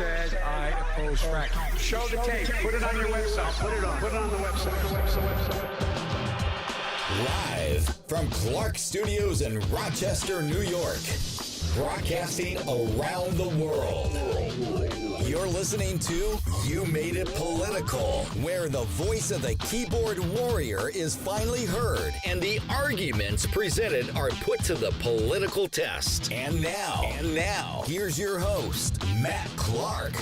said I oppose fracking. Show the tape. Put it on your website. Put it on the website. Live from Clark Studios in Rochester, New York. Broadcasting around the world. You're listening to You Made It Political, where the voice of the keyboard warrior is finally heard and the arguments presented are put to the political test. And now, here's your host, Matt Clark.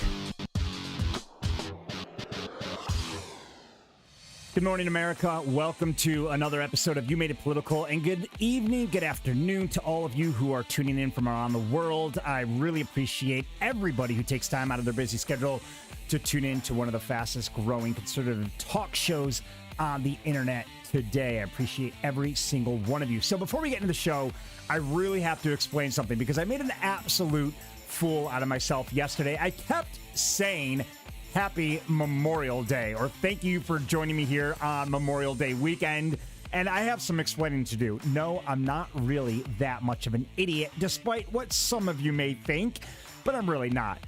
Good morning, America. Welcome to another episode of You Made It Political, and good evening, good afternoon to all of you who are tuning in from around the world. I really appreciate everybody who takes time out of their busy schedule to tune in to one of the fastest growing conservative talk shows on the internet today. I appreciate every single one of you. So before we get into the show, I really have to explain something because I made an absolute fool out of myself yesterday. I kept saying Happy Memorial Day, or thank you for joining me here on Memorial Day weekend. And I have some explaining to do. No, I'm not really that much of an idiot, despite what some of you may think, but I'm really not.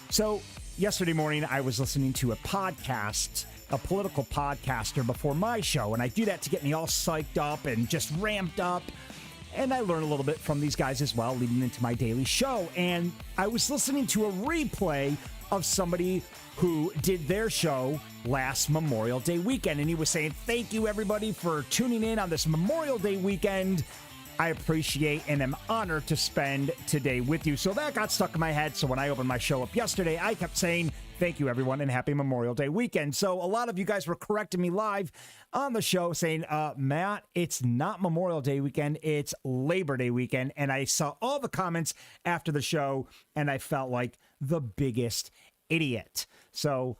So yesterday morning, I was listening to a podcast, a political podcaster before my show, and I do that to get me all psyched up and just ramped up. And I learn a little bit from these guys as well, leading into my daily show. And I was listening to a replay of somebody who did their show last Memorial Day weekend. And he was saying, thank you, everybody, for tuning in on this Memorial Day weekend. I appreciate and am honored to spend today with you. So that got stuck in my head. So when I opened my show up yesterday, I kept saying, thank you, everyone, and happy Memorial Day weekend. So a lot of you guys were correcting me live on the show saying, Matt, it's not Memorial Day weekend, it's Labor Day weekend. And I saw all the comments after the show, and I felt like the biggest idiot. So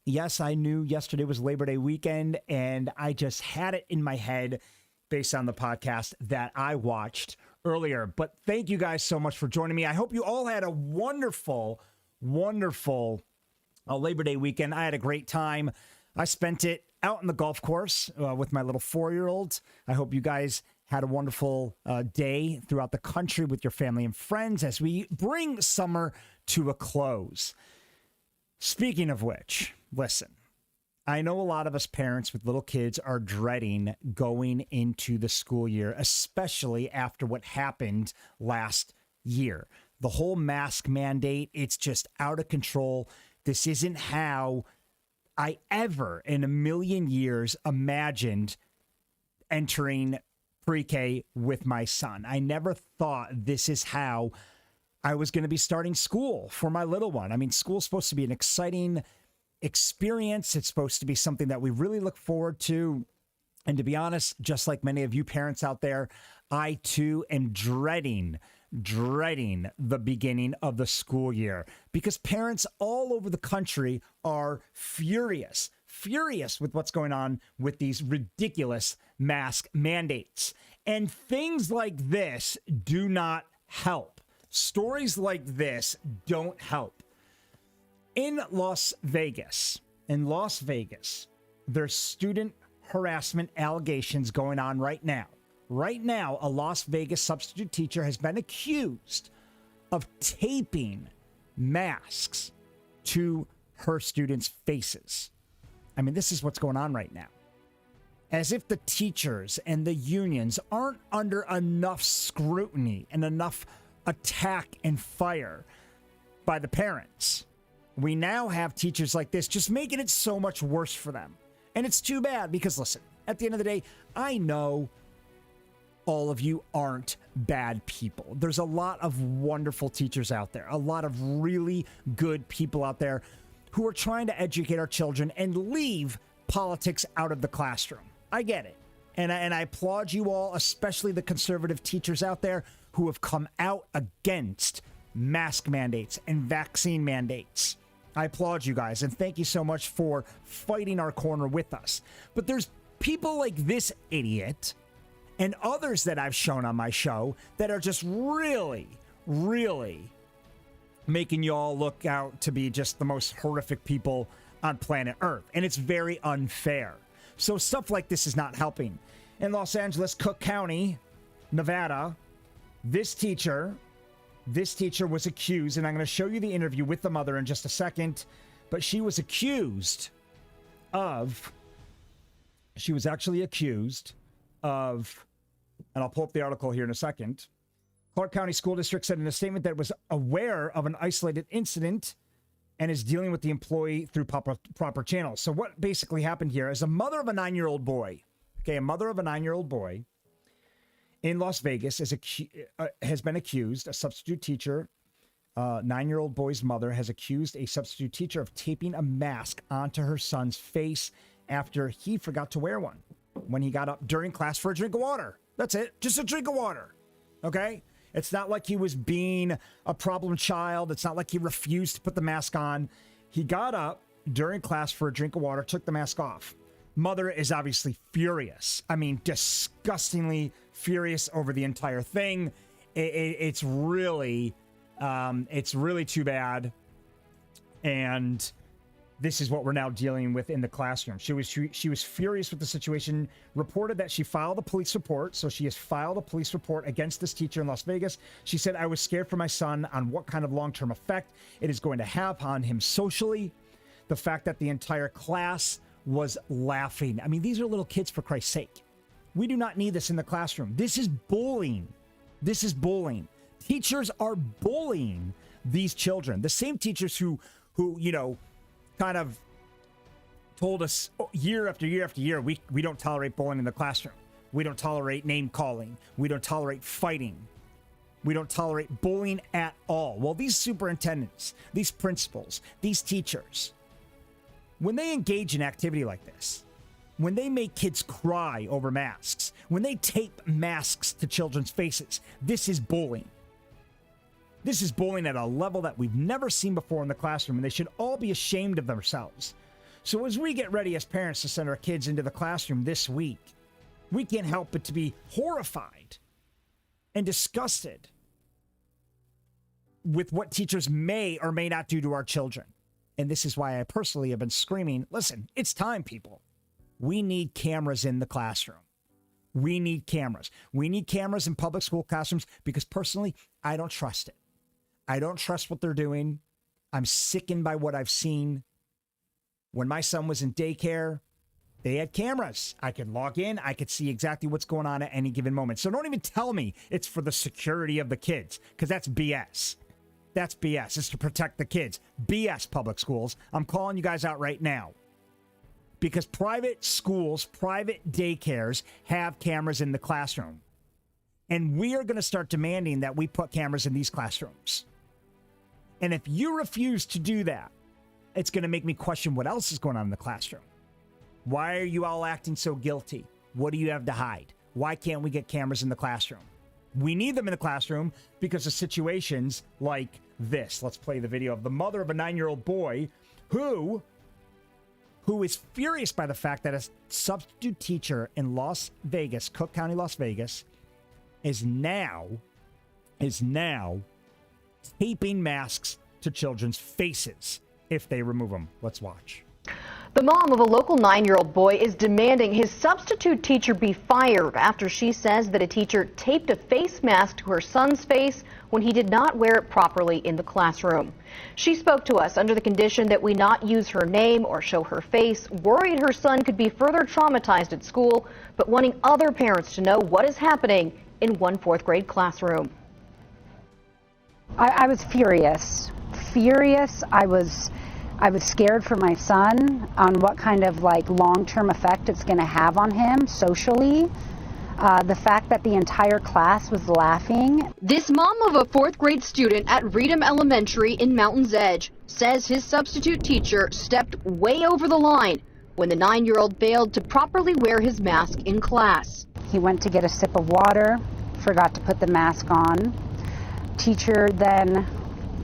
yes, I knew yesterday was Labor Day weekend, and I just had it in my head based on the podcast that I watched earlier. But thank you guys so much for joining me. I hope you all had a wonderful Labor Day weekend. I had a great time. I spent it out on the golf course with my little 4-year-old. I hope you guys had a wonderful day throughout the country with your family and friends as we bring summer to a close. Speaking of which, listen, I know a lot of us parents with little kids are dreading going into the school year, especially after what happened last year. The whole mask mandate, it's just out of control. This isn't how I ever in a million years imagined entering pre-K with my son. I never thought this is how I was going to be starting school for my little one. I mean, school's supposed to be an exciting experience. It's supposed to be something that we really look forward to. And to be honest, just like many of you parents out there, I too am dreading the beginning of the school year because parents all over the country are furious with what's going on with these ridiculous mask mandates. And things like this do not help. Stories like this don't help. In Las Vegas, there's student harassment allegations going on right now. Right now, a Las Vegas substitute teacher has been accused of taping masks to her students' faces. I mean, this is what's going on right now. As if the teachers and the unions aren't under enough scrutiny and enough attack and fire by the parents. We now have teachers like this just making it so much worse for them. And it's too bad because, listen, at the end of the day, I know all of you aren't bad people. There's a lot of wonderful teachers out there, a lot of really good people out there who are trying to educate our children and leave politics out of the classroom. I get it. And I applaud you all, especially the conservative teachers out there who have come out against mask mandates and vaccine mandates. I applaud you guys, and thank you so much for fighting our corner with us. But there's people like this idiot and others that I've shown on my show that are just really making you all look out to be just the most horrific people on planet Earth. And it's very unfair. So stuff like this is not helping. In Los Angeles, Cook County, Nevada, this teacher This teacher was accused, and I'm going to show you the interview with the mother in just a second, but she was actually accused of, and I'll pull up the article here in a second. Clark County School District said in a statement that it was aware of an isolated incident and is dealing with the employee through proper channels. So what basically happened here is a mother of a 9-year-old boy, a mother of a 9-year-old boy in Las Vegas has been accused, a substitute teacher, 9-year-old boy's mother has accused a substitute teacher of taping a mask onto her son's face after he forgot to wear one when he got up during class for a drink of water. That's it. Just a drink of water. Okay? It's not like he was being a problem child. It's not like he refused to put the mask on. He got up during class for a drink of water, took the mask off. Mother is obviously furious. I mean, disgustingly furious over the entire thing. It's really too bad. And this is what we're now dealing with in the classroom. She was furious with the situation, reported that she filed a police report. So she has filed a police report against this teacher in Las Vegas. She said, "I was scared for my son on what kind of long-term effect it is going to have on him socially. The fact that the entire class was laughing." I mean, these are little kids, for Christ's sake. We do not need this in the classroom. This is bullying. This is bullying. Teachers are bullying these children. The same teachers who kind of told us year after year after year, we don't tolerate bullying in the classroom. We don't tolerate name calling. We don't tolerate fighting. We don't tolerate bullying at all. Well, these superintendents, these principals, these teachers, when they engage in activity like this, when they make kids cry over masks, when they tape masks to children's faces, this is bullying. This is bullying at a level that we've never seen before in the classroom, and they should all be ashamed of themselves. So as we get ready as parents to send our kids into the classroom this week, we can't help but to be horrified and disgusted with what teachers may or may not do to our children. And this is why I personally have been screaming, listen, it's time, people. We need cameras in the classroom. We need cameras. We need cameras in public school classrooms because personally, I don't trust it. I don't trust what they're doing. I'm sickened by what I've seen. When my son was in daycare, they had cameras. I could log in. I could see exactly what's going on at any given moment. So don't even tell me it's for the security of the kids, because that's BS. That's BS. It's to protect the kids. BS, public schools. I'm calling you guys out right now. Because private schools, private daycares have cameras in the classroom. And we are going to start demanding that we put cameras in these classrooms. And if you refuse to do that, it's going to make me question what else is going on in the classroom. Why are you all acting so guilty? What do you have to hide? Why can't we get cameras in the classroom? We need them in the classroom because of situations like this. Let's play the video of the mother of a 9-year-old boy who is furious by the fact that a substitute teacher in Las Vegas, Cook County, Las Vegas, is now taping masks to children's faces if they remove them. Let's watch. The mom of a local 9-year-old boy is demanding his substitute teacher be fired after she says that a teacher taped a face mask to her son's face when he did not wear it properly in the classroom. She spoke to us under the condition that we not use her name or show her face, worried her son could be further traumatized at school, but wanting other parents to know what is happening in one 4th grade classroom. I was furious. I was scared for my son on what kind of long-term effect it's going to have on him socially. The fact that the entire class was laughing. This mom of a 4th grade student at Reedham Elementary in Mountain's Edge says his substitute teacher stepped way over the line when the 9-year-old failed to properly wear his mask in class. He went to get a sip of water, forgot to put the mask on. Teacher then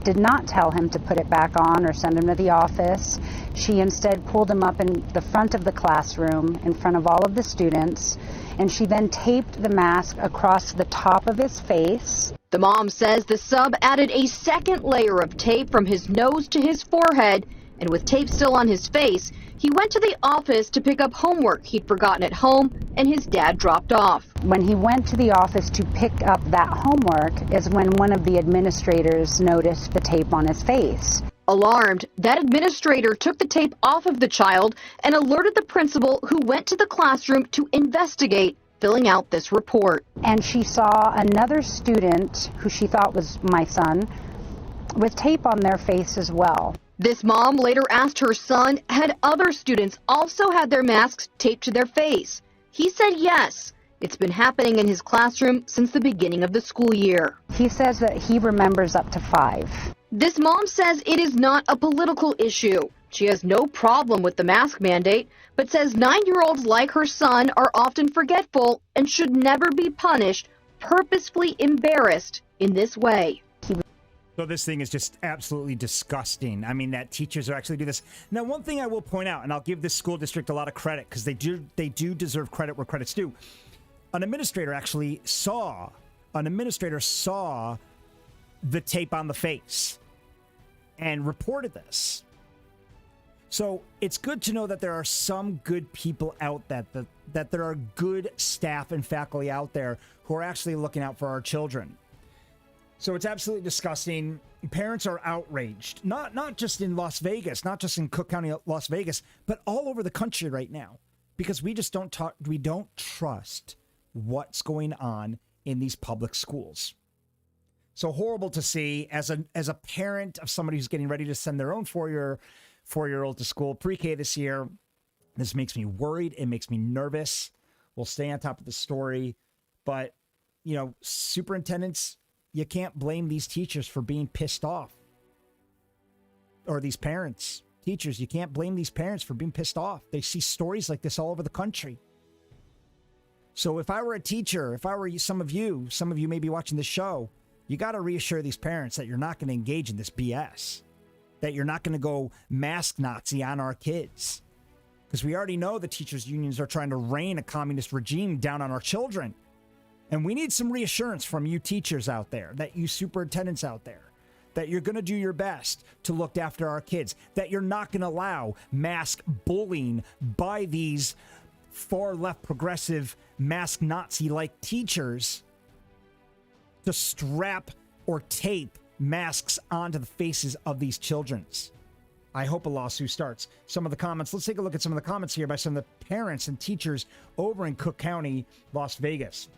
did not tell him to put it back on or send him to the office. She instead pulled him up in the front of the classroom in front of all of the students, and she then taped the mask across the top of his face. The mom says the sub added a second layer of tape from his nose to his forehead And with tape still on his face, he went to the office to pick up homework he'd forgotten at home and his dad dropped off. When he went to the office to pick up that homework is when one of the administrators noticed the tape on his face. Alarmed, that administrator took the tape off of the child and alerted the principal, who went to the classroom to investigate, filling out this report. And she saw another student, who she thought was my son, with tape on their face as well. This mom later asked her son, had other students also had their masks taped to their face? He said yes. It's been happening in his classroom since the beginning of the school year. He says that he remembers up to 5. This mom says it is not a political issue. She has no problem with the mask mandate, but says 9-year-olds like her son are often forgetful and should never be punished, purposefully embarrassed in this way. So this thing is just absolutely disgusting. I mean, that teachers are actually do this. Now, one thing I will point out, and I'll give this school district a lot of credit because they do deserve credit where credit's due. An administrator saw the tape on the face and reported this. So it's good to know that there are some good people out that there are good staff and faculty out there who are actually looking out for our children. So it's absolutely disgusting. Parents are outraged, not just in Las Vegas, not just in Cook County, Las Vegas, but all over the country right now, because we don't trust what's going on in these public schools. So horrible to see as a parent of somebody who's getting ready to send their own four-year-old to school, pre-K this year. This makes me worried. It makes me nervous. We'll stay on top of the story, but superintendents, you can't blame these teachers for being pissed off. Or these parents, teachers, you can't blame these parents for being pissed off. They see stories like this all over the country. So if I were a teacher, if I were some of you may be watching this show, you got to reassure these parents that you're not going to engage in this BS, that you're not going to go mask Nazi on our kids. Because we already know the teachers' unions are trying to rein a communist regime down on our children. And we need some reassurance from you teachers out there, that you superintendents out there, that you're going to do your best to look after our kids, that you're not going to allow mask bullying by these far left progressive mask Nazi-like teachers to strap or tape masks onto the faces of these children. I hope a lawsuit starts. Some of the comments, let's take a look at some of the comments here by some of the parents and teachers over in Cook County, Las Vegas.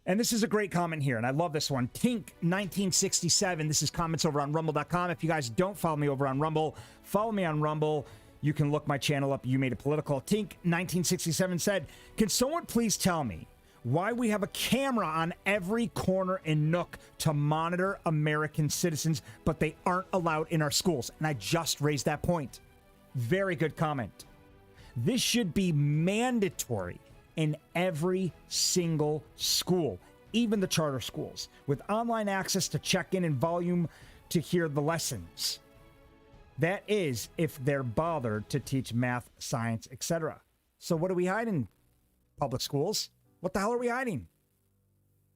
And this is a great comment here, and I love this one. Tink1967, this is comments over on rumble.com. If you guys don't follow me over on Rumble, follow me on Rumble. You can look my channel up, You Made It Political. Tink1967 said, can someone please tell me why we have a camera on every corner and nook to monitor American citizens, but they aren't allowed in our schools? And I just raised that point. Very good comment. This should be mandatory in every single school, even the charter schools, with online access to check in and volume to hear the lessons. That is, if they're bothered to teach math, science, etc. So what are we hiding, public schools? What the hell are we hiding?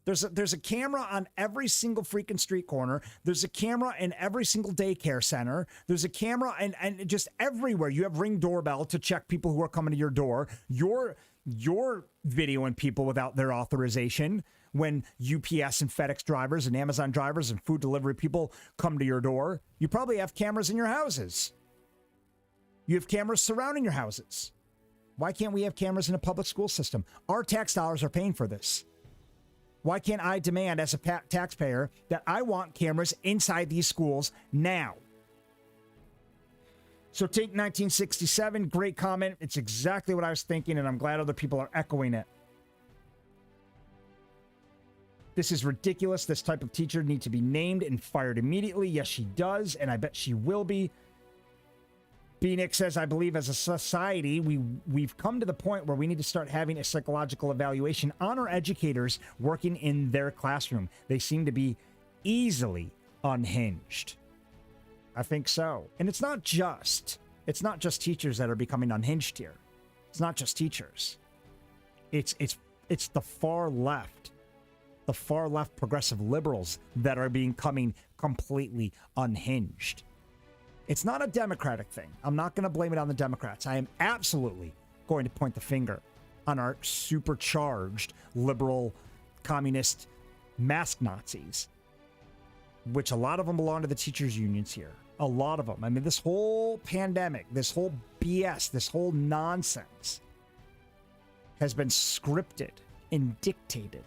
There's a camera on every single freaking street corner. There's a camera in every single daycare center. There's a camera and just everywhere. You have Ring doorbell to check people who are coming to your door. You're videoing people without their authorization when UPS and FedEx drivers and Amazon drivers and food delivery people come to your door. You probably have cameras in your houses. You have cameras surrounding your houses. Why can't we have cameras in a public school system? Our tax dollars are paying for this. Why can't I demand as a taxpayer that I want cameras inside these schools now? So take 1967, great comment. It's exactly what I was thinking, and I'm glad other people are echoing it. This is ridiculous. This type of teacher needs to be named and fired immediately. Yes, she does, and I bet she will be. B-Nick says, I believe as a society, we've come to the point where we need to start having a psychological evaluation on our educators working in their classroom. They seem to be easily unhinged. I think so. And it's not just teachers that are becoming unhinged here. It's not just teachers. It's the far left progressive liberals that are becoming completely unhinged. It's not a Democratic thing. I'm not going to blame it on the Democrats. I am absolutely going to point the finger on our supercharged liberal communist mask Nazis, which a lot of them belong to the teachers' unions here. A lot of them. I mean, this whole pandemic, this whole BS, this whole nonsense has been scripted and dictated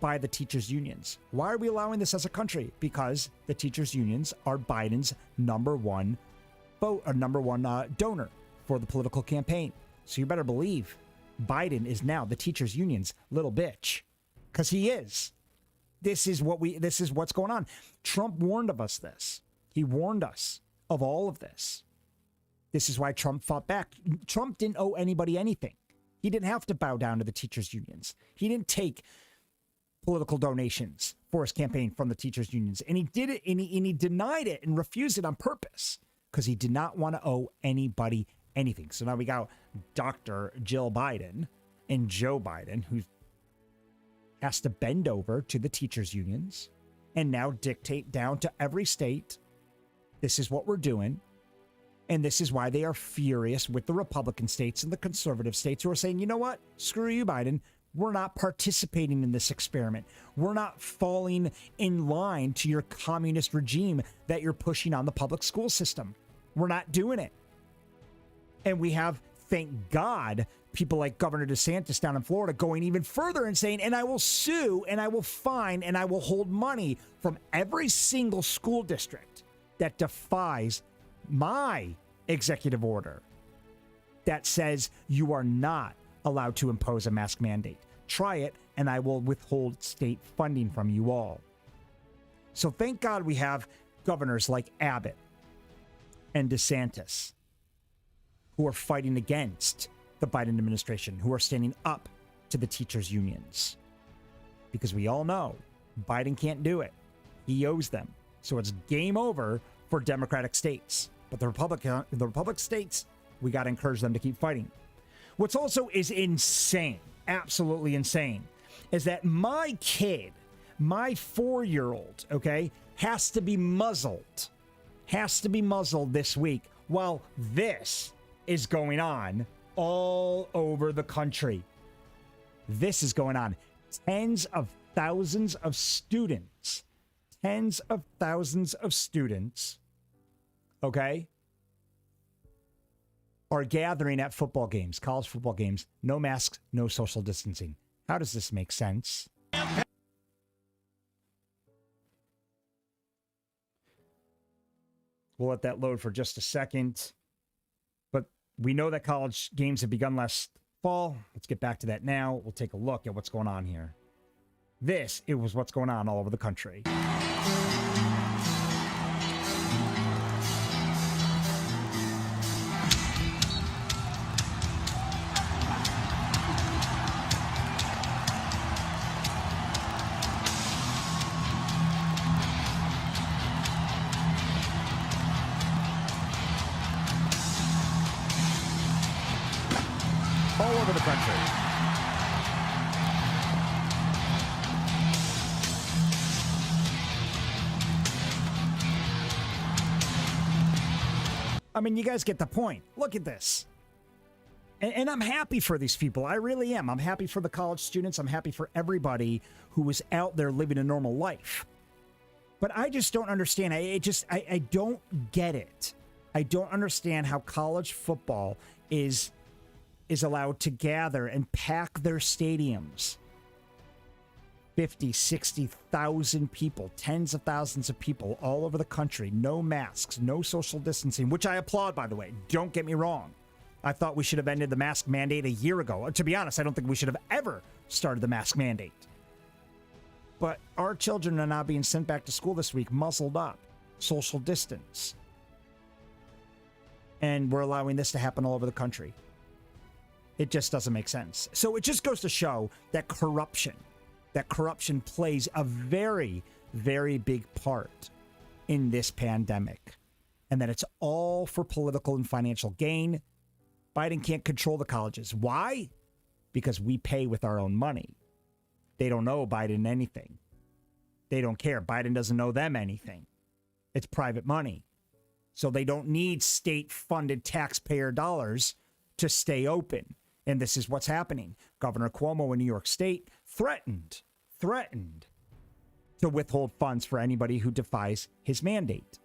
by the teachers' unions. Why are we allowing this as a country? Because the teachers' unions are Biden's number one donor for the political campaign. So you better believe Biden is now the teachers' union's little bitch, because he is. This is what's going on. Trump warned of us this. He warned us of all of this. This is why Trump fought back. Trump didn't owe anybody anything. He didn't have to bow down to the teachers' unions. He didn't take political donations for his campaign from the teachers' unions. And he did it, and he denied it and refused it on purpose because he did not want to owe anybody anything. So now we got Dr. Jill Biden and Joe Biden, who has to bend over to the teachers' unions and now dictate down to every state, this is what we're doing. And this is why they are furious with the Republican states and the conservative states who are saying, you know what? Screw you, Biden. We're not participating in this experiment. We're not falling in line to your communist regime that you're pushing on the public school system. We're not doing it. And we have, thank God, people like Governor DeSantis down in Florida going even further and saying, and I will sue and I will fine and I will hold money from every single school district that defies my executive order that says you are not allowed to impose a mask mandate. Try it, and I will withhold state funding from you all. So thank God we have governors like Abbott and DeSantis who are fighting against the Biden administration, who are standing up to the teachers' unions. Because we all know Biden can't do it. He owes them. So it's game over for Democratic states. But the Republican states, we got to encourage them to keep fighting. What's also is insane, absolutely insane, is that my kid, my 4-year-old, okay, has to be muzzled this week while this is going on all over the country. This is going on. Tens of thousands of students, okay, are gathering at football games, college football games, no masks, no social distancing. How does this make sense? We'll let that load for just a second. But we know that college games have begun last fall. Let's get back to that now. We'll take a look at what's going on here. It was what's going on all over the country. All over the country. I mean, you guys get the point. Look at this. And I'm happy for these people. I really am. I'm happy for the college students. I'm happy for everybody who is out there living a normal life. But I just don't understand. I don't get it. I don't understand how college football is allowed to gather and pack their stadiums. 50, 60,000 people, tens of thousands of people all over the country. No masks, no social distancing, which I applaud, by the way. Don't get me wrong. I thought we should have ended the mask mandate a year ago. To be honest, I don't think we should have ever started the mask mandate. But our children are now being sent back to school this week, muzzled up, social distance. And we're allowing this to happen all over the country. It just doesn't make sense. So it just goes to show that corruption plays a very, very big part in this pandemic, and that it's all for political and financial gain. Biden can't control the colleges. Why? Because we pay with our own money. They don't owe Biden anything. They don't care. Biden doesn't owe them anything. It's private money. So they don't need state-funded taxpayer dollars to stay open. And this is what's happening. Governor Cuomo in New York State threatened to withhold funds for anybody who defies his mandate.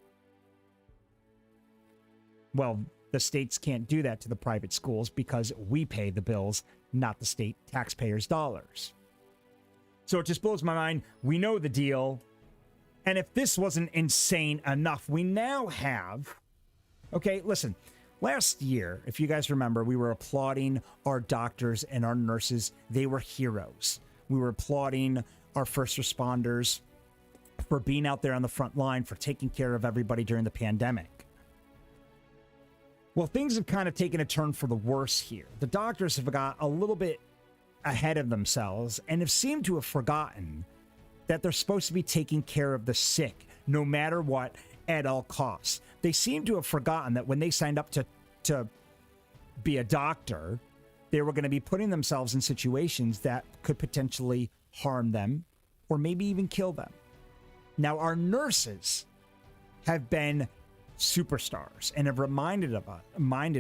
Well, the states can't do that to the private schools because we pay the bills, not the state taxpayers' dollars. So it just blows my mind. We know the deal. And if this wasn't insane enough, we now have... Okay, listen. Last year, if you guys remember, we were applauding our doctors and our nurses. They were heroes. We were applauding our first responders for being out there on the front line, for taking care of everybody during the pandemic. Well, things have kind of taken a turn for the worse here. The doctors have got a little bit ahead of themselves and have seemed to have forgotten that they're supposed to be taking care of the sick, no matter what, at all costs. They seem to have forgotten that when they signed up to be a doctor, they were going to be putting themselves in situations that could potentially harm them or maybe even kill them. Now, our nurses have been superstars and have reminded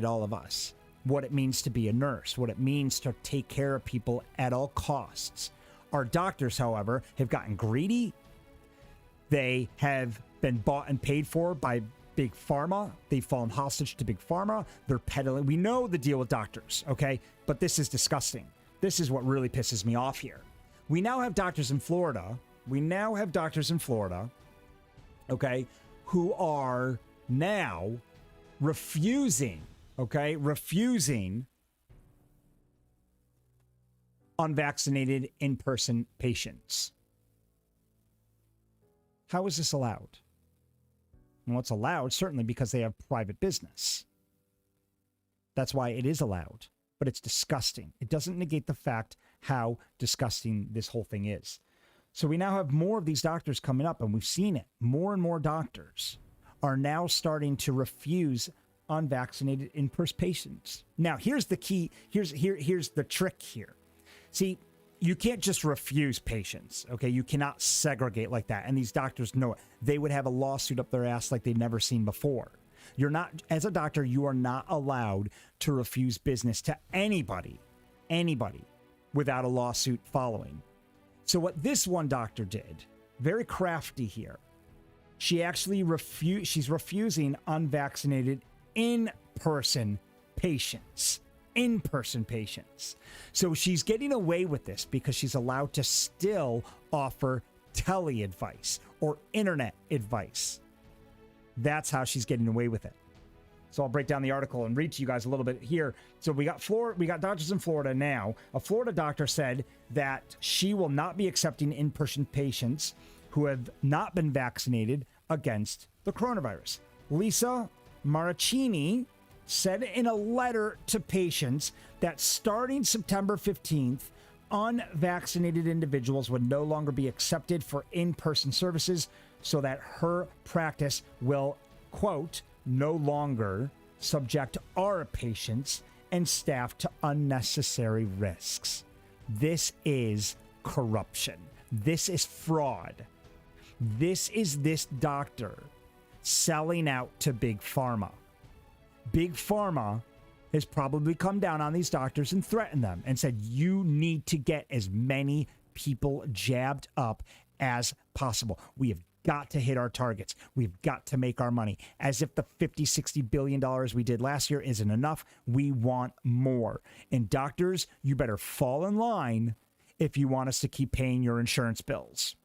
all of us what it means to be a nurse, what it means to take care of people at all costs. Our doctors, however, have gotten greedy. They have been bought and paid for by Big Pharma. They've fallen hostage to Big Pharma. They're peddling. We know the deal with doctors, okay? But this is disgusting. This is what really pisses me off here. We now have doctors in Florida. Okay, who are now refusing unvaccinated in-person patients. How is this allowed? Well, it's allowed certainly because they have private business. That's why it is allowed, but it's disgusting. It doesn't negate the fact how disgusting this whole thing is. So we now have more of these doctors coming up, and we've seen it. More and more doctors are now starting to refuse unvaccinated in-person patients. Now, here's the key. Here's the trick here. See, you can't just refuse patients, okay? You cannot segregate like that, and these doctors know it. They would have a lawsuit up their ass like they've never seen before. You're not, as a doctor, you are not allowed to refuse business to anybody without a lawsuit following. So what this one doctor did, very crafty here, she actually she's refusing unvaccinated in-person patients. So she's getting away with this because she's allowed to still offer tele-advice or internet advice. That's how she's getting away with it. So I'll break down the article and read to you guys a little bit here. So we got doctors in Florida now. A Florida doctor said that she will not be accepting in-person patients who have not been vaccinated against the coronavirus. Lisa Maracchini said in a letter to patients that starting September 15th, unvaccinated individuals would no longer be accepted for in-person services, so that her practice will, quote, no longer subject our patients and staff to unnecessary risks. This is corruption. This is fraud. This is this doctor selling out to Big Pharma. Big Pharma has probably come down on these doctors and threatened them and said, you need to get as many people jabbed up as possible. We have got to hit our targets. We've got to make our money. As if the $50-60 billion we did last year isn't enough, we want more. And doctors, you better fall in line if you want us to keep paying your insurance bills.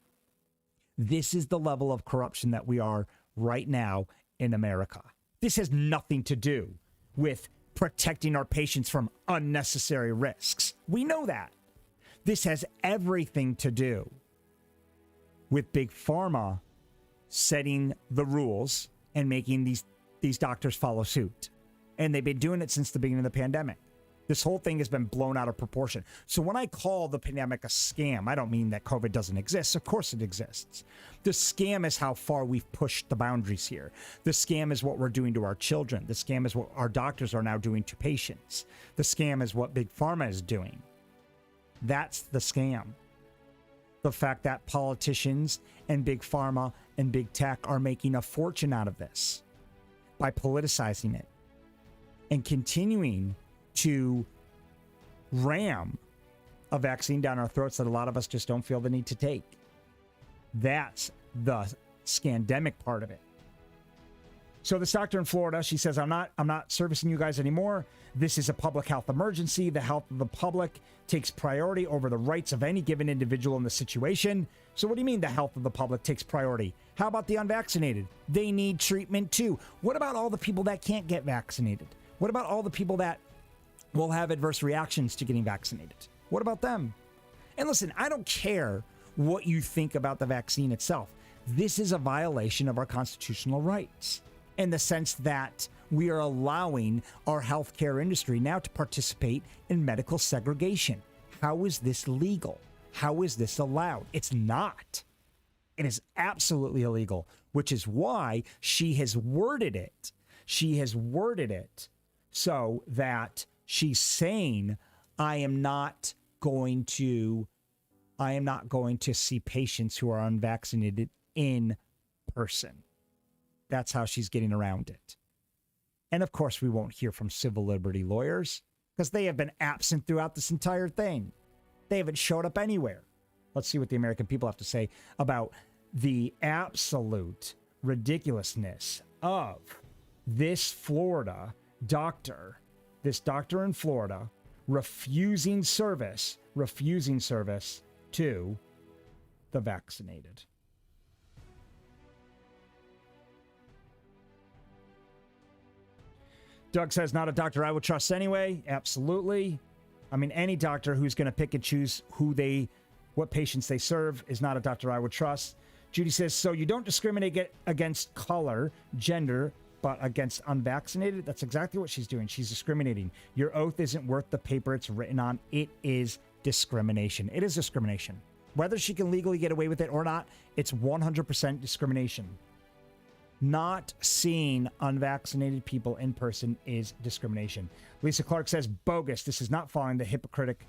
This is the level of corruption that we are right now in America. This has nothing to do with protecting our patients from unnecessary risks. We know that. This has everything to do with Big Pharma setting the rules and making these doctors follow suit. And they've been doing it since the beginning of the pandemic. This whole thing has been blown out of proportion. So when I call the pandemic a scam, I don't mean that COVID doesn't exist. Of course it exists. The scam is how far we've pushed the boundaries here. The scam is what we're doing to our children. The scam is what our doctors are now doing to patients. The scam is what Big Pharma is doing. That's the scam. The fact that politicians and Big Pharma and Big Tech are making a fortune out of this. by politicizing it and continuing to ram a vaccine down our throats that a lot of us just don't feel the need to take. That's the scandemic part of it. So this doctor in Florida, she says, I'm not servicing you guys anymore. This is a public health emergency. The health of the public takes priority over the rights of any given individual in the situation. So what do you mean the health of the public takes priority? How about the unvaccinated? They need treatment too. What about all the people that can't get vaccinated? What about all the people that will have adverse reactions to getting vaccinated? What about them? And listen, I don't care what you think about the vaccine itself. This is a violation of our constitutional rights in the sense that we are allowing our healthcare industry now to participate in medical segregation. How is this legal? How is this allowed? It's not. It is absolutely illegal, which is why she has worded it. She has worded it so that she's saying, I am not going to see patients who are unvaccinated in person. That's how she's getting around it. And of course, we won't hear from civil liberty lawyers because they have been absent throughout this entire thing. They haven't showed up anywhere. Let's see what the American people have to say about the absolute ridiculousness of this doctor in Florida refusing service to the vaccinated. Doug says, not a doctor I would trust anyway. Absolutely. I mean, any doctor who's going to pick and choose what patients they serve is not a doctor I would trust. Judy says, so you don't discriminate against color, gender, but against unvaccinated? That's exactly what she's doing. She's discriminating. Your oath isn't worth the paper it's written on. It is discrimination. It is discrimination. Whether she can legally get away with it or not, it's 100% discrimination. Not seeing unvaccinated people in person is discrimination. Lisa Clark says, bogus. This is not following the Hippocratic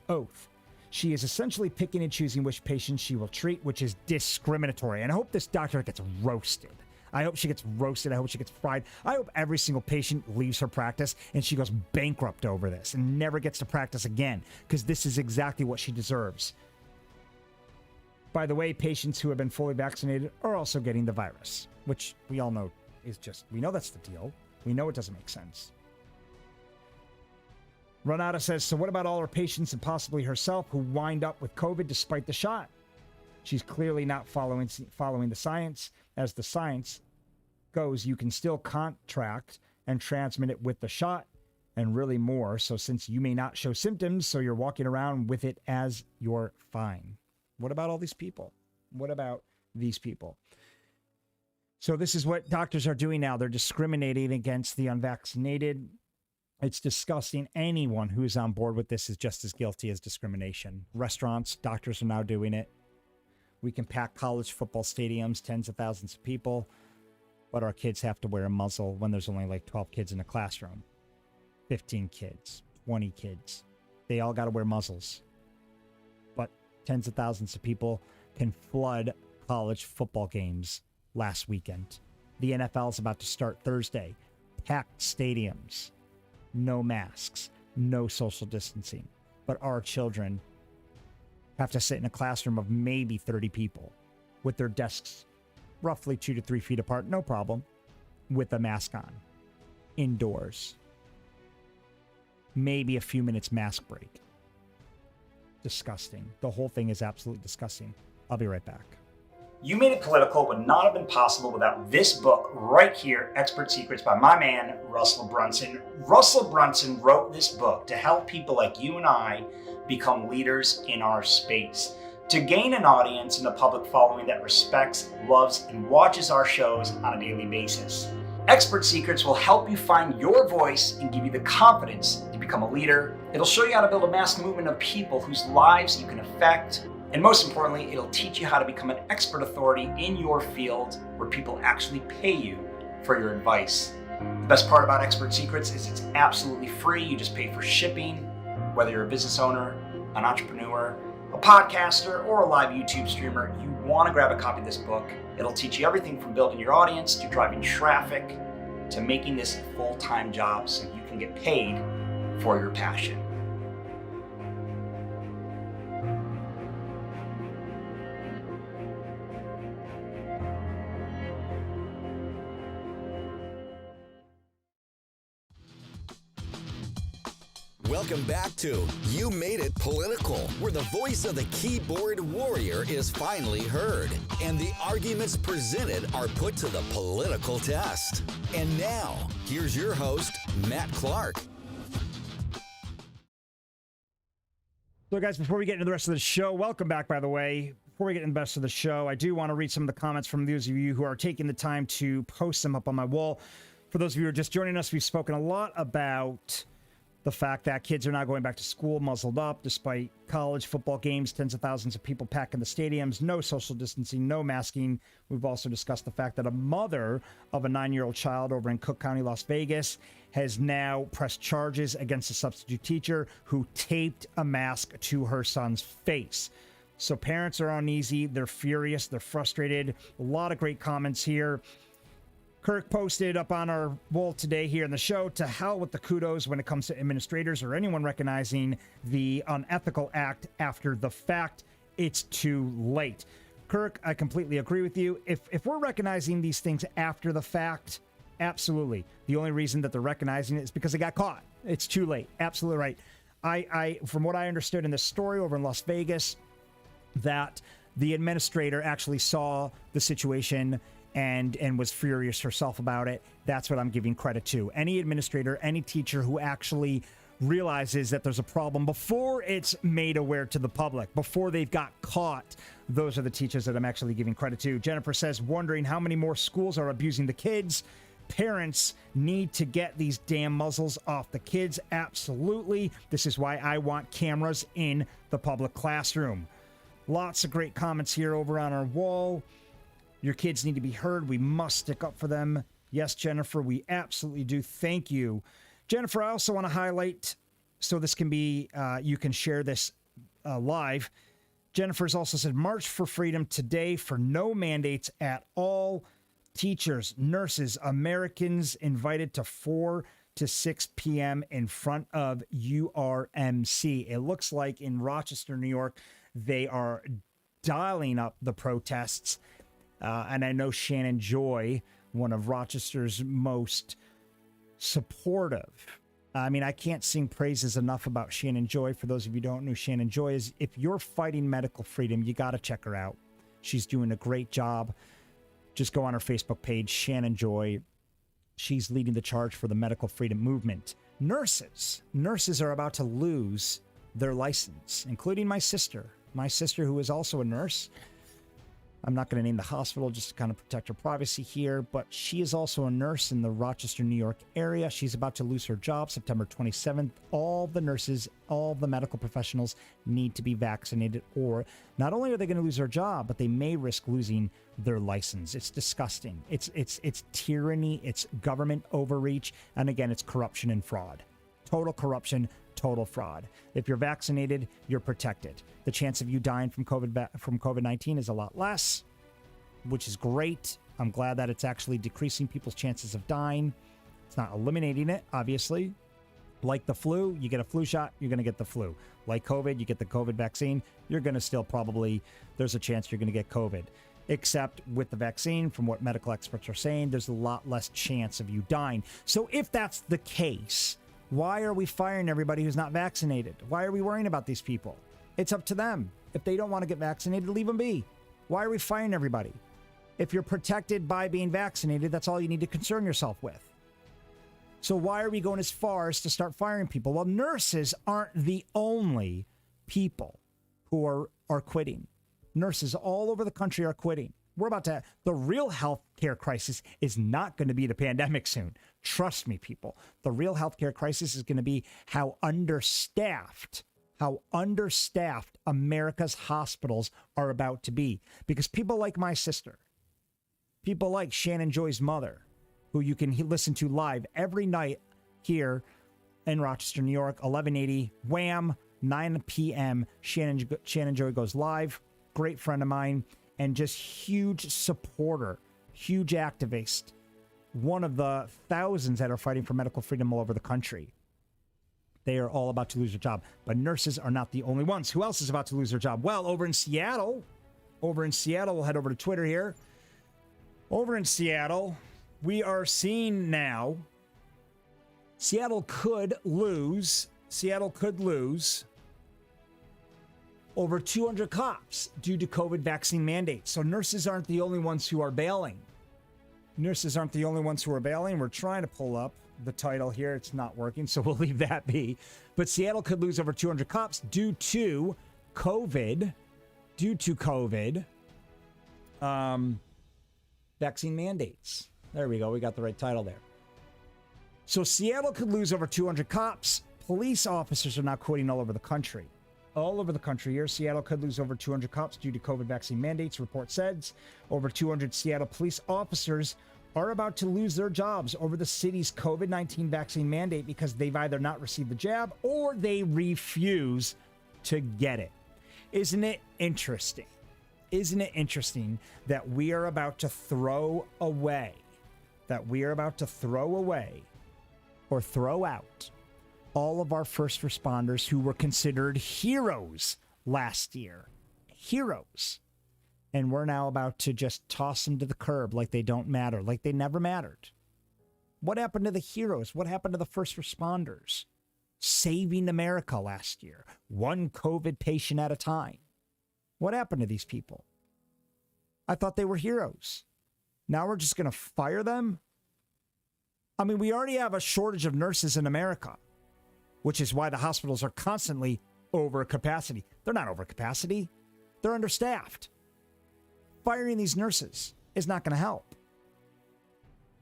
oath. She is essentially picking and choosing which patients she will treat, which is discriminatory. And I hope this doctor gets roasted. I hope she gets roasted. I hope she gets fried. I hope every single patient leaves her practice and she goes bankrupt over this and never gets to practice again, because this is exactly what she deserves. By the way, patients who have been fully vaccinated are also getting the virus, which we all know we know that's the deal. We know it doesn't make sense. Renata says, so what about all her patients and possibly herself who wind up with COVID despite the shot? She's clearly not following the science. As the science goes, you can still contract and transmit it with the shot, and really more. So since you may not show symptoms, so you're walking around with it as you're fine. What about all these people? What about these people? So this is what doctors are doing now. They're discriminating against the unvaccinated. It's disgusting. Anyone who is on board with this is just as guilty as discrimination. Restaurants, doctors are now doing it. We can pack college football stadiums, tens of thousands of people, but our kids have to wear a muzzle when there's only like 12 kids in a classroom. 15 kids, 20 kids. They all got to wear muzzles. But tens of thousands of people can flood college football games last weekend. The NFL is about to start Thursday. Packed stadiums. No masks. No social distancing. But our children have to sit in a classroom of maybe 30 people with their desks roughly 2 to 3 feet apart, no problem, with a mask on, indoors. Maybe a few minutes mask break. Disgusting. The whole thing is absolutely disgusting. I'll be right back. You Made It Political would not have been possible without this book right here, Expert Secrets by my man, Russell Brunson. Russell Brunson wrote this book to help people like you and I become leaders in our space, to gain an audience and a public following that respects, loves, and watches our shows on a daily basis. Expert Secrets will help you find your voice and give you the confidence to become a leader. It'll show you how to build a mass movement of people whose lives you can affect. And most importantly, it'll teach you how to become an expert authority in your field where people actually pay you for your advice. The best part about Expert Secrets is it's absolutely free. You just pay for shipping, whether you're a business owner, an entrepreneur, a podcaster, or a live YouTube streamer. You want to grab a copy of this book. It'll teach you everything from building your audience to driving traffic to making this a full-time job so you can get paid for your passion. Welcome back to You Made It Political, where the voice of the keyboard warrior is finally heard, and the arguments presented are put to the political test. And now, here's your host, Matt Clark. So, guys, before we get into the rest of the show, welcome back, by the way. Before we get into the rest of the show, I do want to read some of the comments from those of you who are taking the time to post them up on my wall. For those of you who are just joining us, we've spoken a lot about the fact that kids are not going back to school muzzled up despite college football games, tens of thousands of people packing the stadiums, no social distancing, no masking. We've also discussed the fact that a mother of a 9-year-old child over in Cook County, Las Vegas, has now pressed charges against a substitute teacher who taped a mask to her son's face. So parents are uneasy, they're furious, they're frustrated. A lot of great comments here. Kirk posted up on our wall today here in the show, to hell with the kudos when it comes to administrators or anyone recognizing the unethical act after the fact. It's too late. Kirk, I completely agree with you. If we're recognizing these things after the fact, absolutely. The only reason that they're recognizing it is because they got caught. It's too late. Absolutely right. I from what I understood in this story over in Las Vegas, that the administrator actually saw the situation and was furious herself about it. That's what I'm giving credit to. Any administrator, any teacher who actually realizes that there's a problem before it's made aware to the public, before they've got caught, those are the teachers that I'm actually giving credit to. Jennifer says, wondering how many more schools are abusing the kids. Parents need to get these damn muzzles off the kids. Absolutely. This is why I want cameras in the public classroom. Lots of great comments here over on our wall. Your kids need to be heard. We must stick up for them. Yes, Jennifer, we absolutely do. Thank you. Jennifer, I also want to highlight, so this can be, you can share this live. Jennifer's also said, March for Freedom today for no mandates at all. Teachers, nurses, Americans invited to 4 to 6 p.m. in front of URMC. It looks like in Rochester, New York, they are dialing up the protests. And I know Shannon Joy, one of Rochester's most supportive. I mean, I can't sing praises enough about Shannon Joy. For those of you who don't know, Shannon Joy is, if you're fighting medical freedom, you got to check her out. She's doing a great job. Just go on her Facebook page, Shannon Joy. She's leading the charge for the medical freedom movement. Nurses are about to lose their license, including my sister, who is also a nurse. I'm not going to name the hospital just to kind of protect her privacy here, but she is also a nurse in the Rochester, New York area. She's about to lose her job September 27th. All the nurses, all the medical professionals need to be vaccinated, or not only are they going to lose their job, but they may risk losing their license. It's disgusting. It's tyranny. It's government overreach. And again, it's corruption and fraud. Total corruption, total fraud. If you're vaccinated, you're protected. The chance of you dying from COVID-19 is a lot less, which is great. I'm glad that it's actually decreasing people's chances of dying. It's not eliminating it, obviously. Like the flu, you get a flu shot, you're going to get the flu. Like COVID, you get the COVID vaccine, you're going to still probably, there's a chance you're going to get COVID. Except with the vaccine, from what medical experts are saying, there's a lot less chance of you dying. So if that's the case, why are we firing everybody who's not vaccinated? Why are we worrying about these people? It's up to them. If they don't want to get vaccinated, leave them be. Why are we firing everybody? If you're protected by being vaccinated, that's all you need to concern yourself with. So why are we going as far as to start firing people? Well, nurses aren't the only people who are quitting. Nurses all over the country are quitting. The real healthcare crisis is not going to be the pandemic soon. Trust me, people. The real healthcare crisis is going to be how understaffed America's hospitals are about to be. Because people like my sister, people like Shannon Joy's mother, who you can listen to live every night here in Rochester, New York, 1180 Wham, 9 p.m. Shannon Joy goes live. Great friend of mine. and just huge supporter, huge activist, one of the thousands that are fighting for medical freedom all over the country. They are all about to lose their job. But nurses are not the only ones. Who else is about to lose their job? Well, over in Seattle, we'll head over to Twitter here. Over in Seattle, we are seeing now Seattle could lose over 200 cops due to COVID vaccine mandates. So nurses aren't the only ones who are bailing. We're trying to pull up the title here. It's not working, so we'll leave that be. But Seattle could lose over 200 cops due to COVID. Vaccine mandates. There we go. We got the right title there. So Seattle could lose over 200 cops. Police officers are now quitting all over the country. Here, Seattle could lose over 200 cops due to COVID vaccine mandates, report says. Over 200 Seattle police officers are about to lose their jobs over the city's COVID-19 vaccine mandate because they've either not received the jab or they refuse to get it. Isn't it interesting? That we are about to throw away or throw out all of our first responders who were considered heroes last year. Heroes. And we're now about to just toss them to the curb like they don't matter, like they never mattered. What happened to the heroes? What happened to the first responders? Saving America last year, one COVID patient at a time. What happened to these people? I thought they were heroes. Now we're just going to fire them? I mean, we already have a shortage of nurses in America, which is why the hospitals are constantly over capacity. They're not over capacity. They're understaffed. Firing these nurses is not going to help.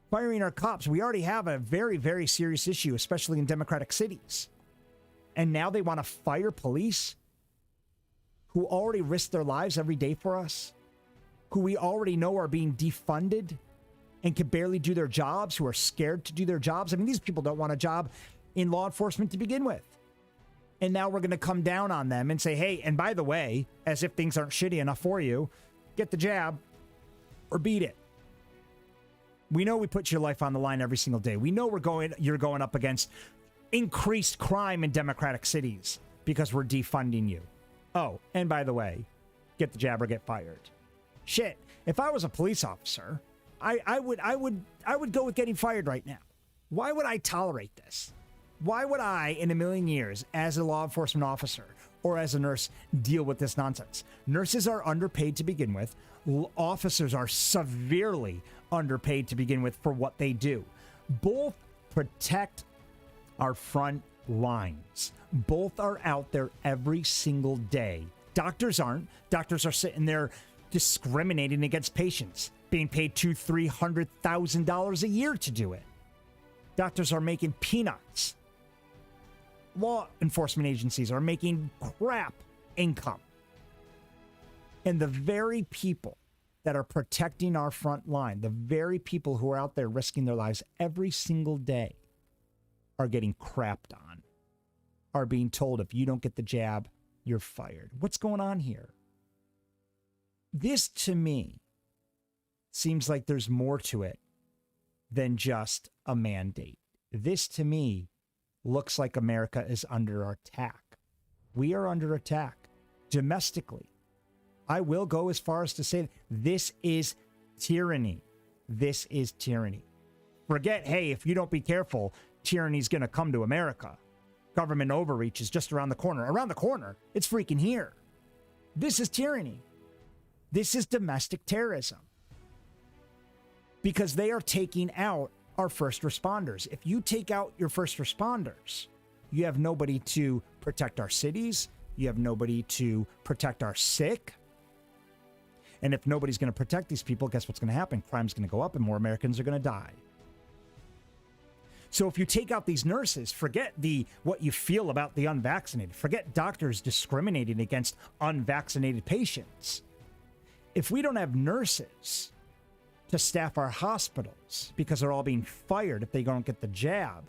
Firing our cops, we already have a very, very serious issue, especially in democratic cities. And now they want to fire police who already risk their lives every day for us, who we already know are being defunded and can barely do their jobs, who are scared to do their jobs. I mean, these people don't want a job in law enforcement to begin with. And now we're going to come down on them and say, hey, and by the way, as if things aren't shitty enough for you, get the jab or beat it. We know we put your life on the line every single day. We know you're going up against increased crime in democratic cities because we're defunding you. Oh, and by the way, get the jab or get fired. Shit, if I was a police officer, I would go with getting fired right now. Why would I tolerate this? Why would I, in a million years, as a law enforcement officer or as a nurse, deal with this nonsense? Nurses are underpaid to begin with. Officers are severely underpaid to begin with for what they do. Both protect our front lines. Both are out there every single day. Doctors aren't. Doctors are sitting there discriminating against patients, being paid $200,000-$300,000 a year to do it. Doctors are making peanuts. Law enforcement agencies are making crap income. And the very people that are protecting our front line, the very people who are out there risking their lives every single day, are getting crapped on, are being told if you don't get the jab, you're fired. What's going on here? This, to me, seems like there's more to it than just a mandate. This, to me, looks like America is under attack. We are under attack domestically. I will go as far as to say this is tyranny. This is tyranny. Forget, hey, if you don't be careful, tyranny's going to come to America. Government overreach is just around the corner. Around the corner, it's freaking here. This is tyranny. This is domestic terrorism. Because they are taking out our first responders. If you take out your first responders, you have nobody to protect our cities. You have nobody to protect our sick. And if nobody's going to protect these people, guess what's going to happen? Crime's going to go up and more Americans are going to die. So if you take out these nurses, forget what you feel about the unvaccinated. Forget doctors discriminating against unvaccinated patients. If we don't have nurses to staff our hospitals because they're all being fired if they don't get the jab,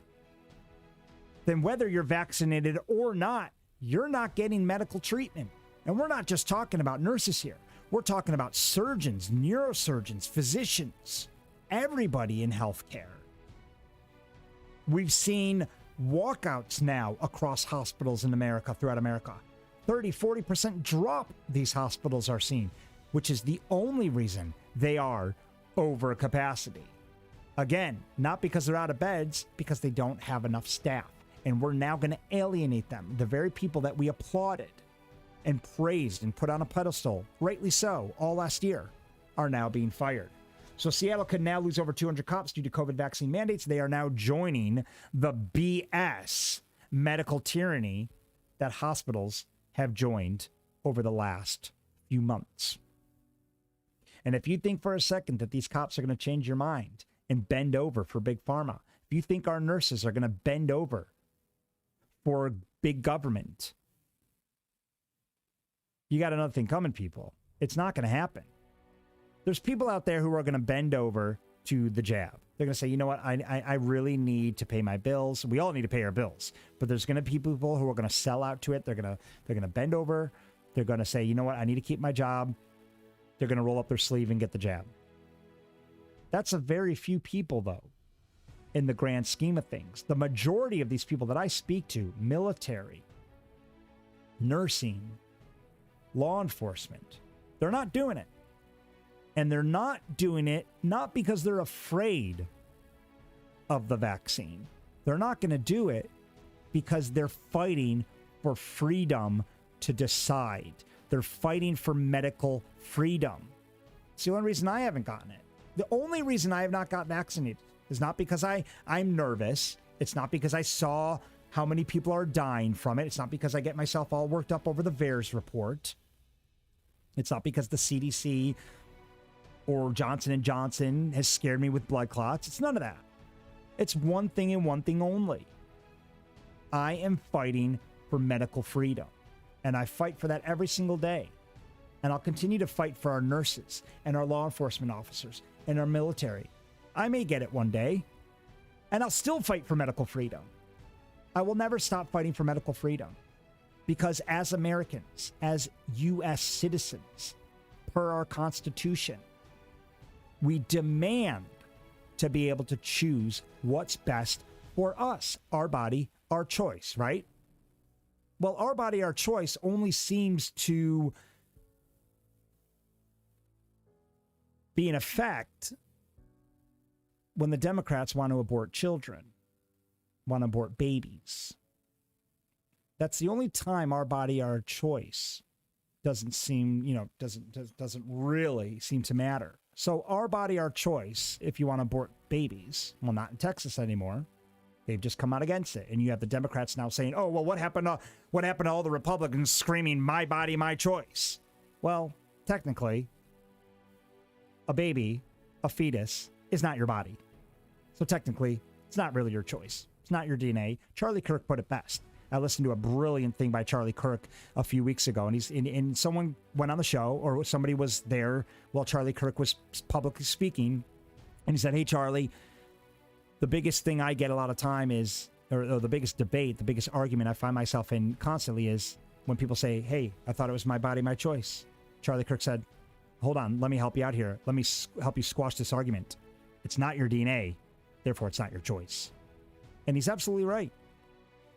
then whether you're vaccinated or not, you're not getting medical treatment. And we're not just talking about nurses here. We're talking about surgeons, neurosurgeons, physicians, everybody in healthcare. We've seen walkouts now across hospitals in America, throughout America. 30-40% drop these hospitals are seeing, which is the only reason they are over capacity. Again, not because they're out of beds, because they don't have enough staff. And we're now going to alienate them. The very people that we applauded and praised and put on a pedestal, rightly so, all last year, are now being fired. So Seattle could now lose over 200 cops due to COVID vaccine mandates. They are now joining the BS medical tyranny that hospitals have joined over the last few months. And if you think for a second that these cops are going to change your mind and bend over for big pharma, if you think our nurses are going to bend over for big government, you got another thing coming, people. It's not going to happen. There's people out there who are going to bend over to the jab. They're going to say, you know what, I really need to pay my bills. We all need to pay our bills. But there's going to be people who are going to sell out to it. They're going to bend over. They're going to say, you know what, I need to keep my job. They're going to roll up their sleeve and get the jab. That's a very few people, though, in the grand scheme of things. The majority of these people that I speak to, military, nursing, law enforcement, they're not doing it. And they're not doing it not because they're afraid of the vaccine. They're not going to do it because they're fighting for freedom to decide. They're fighting for medical freedom. It's the only reason I haven't gotten it. The only reason I have not got vaccinated is not because I'm nervous. It's not because I saw how many people are dying from it. It's not because I get myself all worked up over the VAERS report. It's not because the CDC or Johnson & Johnson has scared me with blood clots. It's none of that. It's one thing and one thing only. I am fighting for medical freedom. And I fight for that every single day. And I'll continue to fight for our nurses and our law enforcement officers and our military. I may get it one day. And I'll still fight for medical freedom. I will never stop fighting for medical freedom. Because as Americans, as U.S. citizens, per our Constitution, we demand to be able to choose what's best for us. Our body, our choice, right? Well, our body, our choice only seems to be in effect when the Democrats want to abort children, want to abort babies. That's the only time our body, our choice doesn't seem, doesn't really seem to matter. So our body, our choice, if you want to abort babies, well, not in Texas anymore. They've just come out against it. And you have the Democrats now saying, oh, well, what happened to all the Republicans screaming, my body, my choice? Well, technically, a baby, a fetus, is not your body. So technically, it's not really your choice. It's not your DNA. Charlie Kirk put it best. I listened to a brilliant thing by Charlie Kirk a few weeks ago, and someone went on the show, or somebody was there while Charlie Kirk was publicly speaking, and he said, hey, Charlie, the biggest thing I get a lot of time is, or the biggest debate, the biggest argument I find myself in constantly is when people say, hey, I thought it was my body, my choice. Charlie Kirk said, hold on, let me help you out here. Let me help you squash this argument. It's not your DNA, therefore it's not your choice. And he's absolutely right.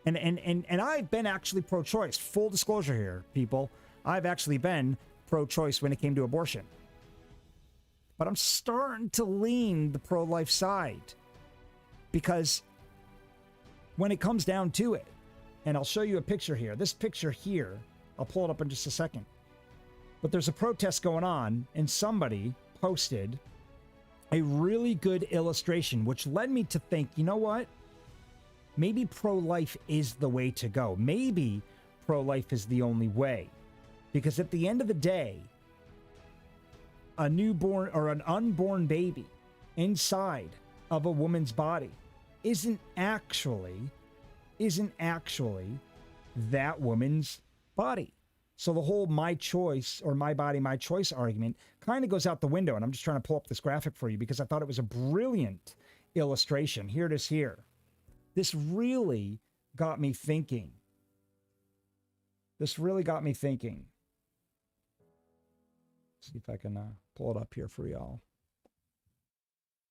And I've been actually pro-choice. Full disclosure here, people. I've actually been pro-choice when it came to abortion. But I'm starting to lean the pro-life side. Because when it comes down to it, and I'll show you a picture here. This picture here, I'll pull it up in just a second. But there's a protest going on, and somebody posted a really good illustration, which led me to think, you know what? Maybe pro-life is the way to go. Maybe pro-life is the only way. Because at the end of the day, a newborn or an unborn baby inside of a woman's body isn't actually that woman's body. So the whole my choice or my body, my choice argument kind of goes out the window. And I'm just trying to pull up this graphic for you because I thought it was a brilliant illustration. Here it is here. This really got me thinking. See if I can pull it up here for y'all.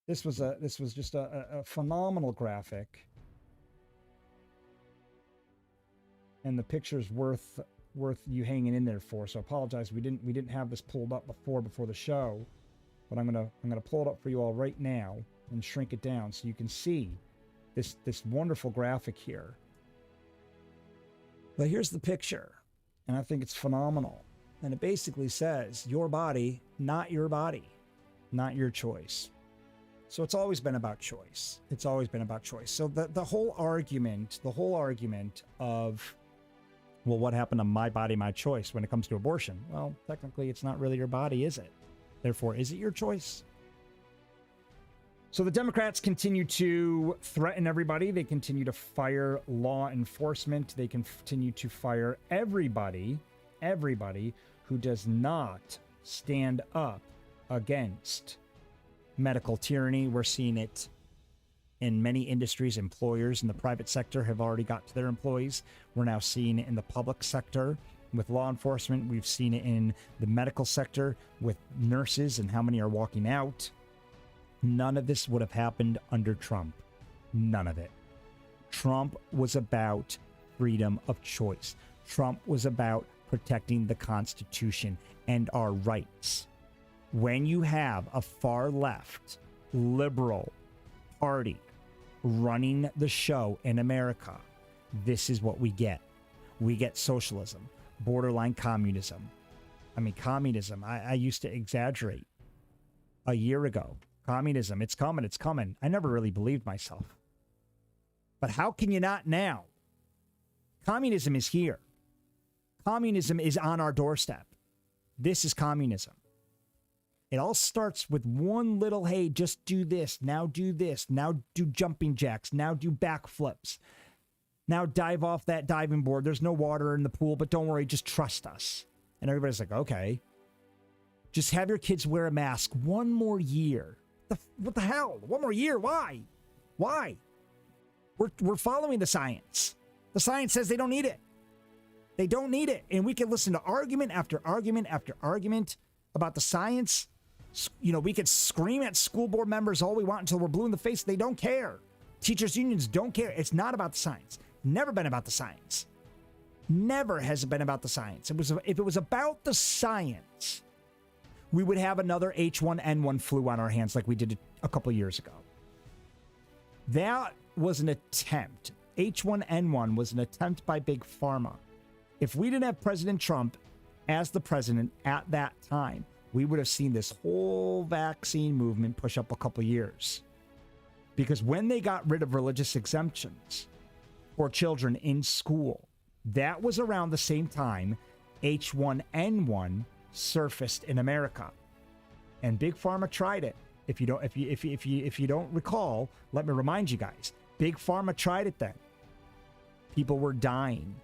This was just a phenomenal graphic, and the picture's worth you hanging in there for. So I apologize, we didn't have this pulled up before the show, but I'm gonna pull it up for you all right now and shrink it down so you can see this wonderful graphic here. But here's the picture, and I think it's phenomenal. And it basically says, your body, not your body, not your choice. So it's always been about choice. It's always been about choice. So the whole argument of, well, what happened to my body, my choice when it comes to abortion? Well, technically, it's not really your body, is it? Therefore, is it your choice? So the Democrats continue to threaten everybody. They continue to fire law enforcement. They continue to fire everybody who does not stand up against medical tyranny. We're seeing it in many industries. Employers in the private sector have already got to their employees. We're now seeing it in the public sector with law enforcement. We've seen it in the medical sector with nurses and how many are walking out. None of this would have happened under Trump. None of it. Trump was about freedom of choice. Trump was about protecting the Constitution and our rights. When you have a far left liberal party running the show in America, this is what we get. We get socialism, borderline communism. I mean, communism, I used to exaggerate a year ago. Communism, it's coming, it's coming. I never really believed myself. But how can you not now? Communism is here. Communism is on our doorstep. This is communism. It all starts with one little, hey, just do this, now do jumping jacks, now do backflips. Now dive off that diving board. There's no water in the pool, but don't worry, just trust us. And everybody's like, okay. Just have your kids wear a mask one more year. What the hell? One more year? Why? Why? We're following the science. The science says they don't need it. They don't need it. And we can listen to argument after argument after argument about the science. You know, we could scream at school board members all we want until we're blue in the face. They don't care. Teachers' unions don't care. It's not about the science. Never been about the science. Never has it been about the science. If it was about the science, we would have another H1N1 flu on our hands like we did a couple years ago. That was an attempt. H1N1 was an attempt by Big Pharma. If we didn't have President Trump as the president at that time, we would have seen this whole vaccine movement push up a couple years. Because when they got rid of religious exemptions for children in school, that was around the same time H1N1 surfaced in America, and Big Pharma tried it. If you don't recall, let me remind you guys. Big Pharma tried it then. People were dying.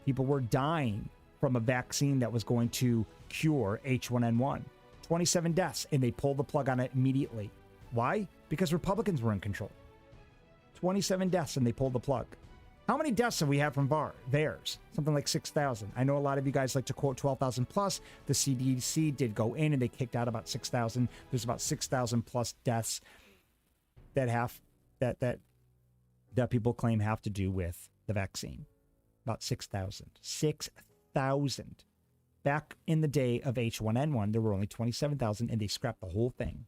People were dying from a vaccine that was going to cure H1N1. 27 deaths, and they pulled the plug on it immediately. Why? Because Republicans were in control. 27 deaths, and they pulled the plug. How many deaths have we had from VAERS? Something like 6,000. I know a lot of you guys like to quote 12,000 plus. The CDC did go in and they kicked out about 6,000. There's about 6,000 plus deaths that people claim have to do with the vaccine. About 6,000. 6,000. Back in the day of H1N1, there were only 27,000, and they scrapped the whole thing.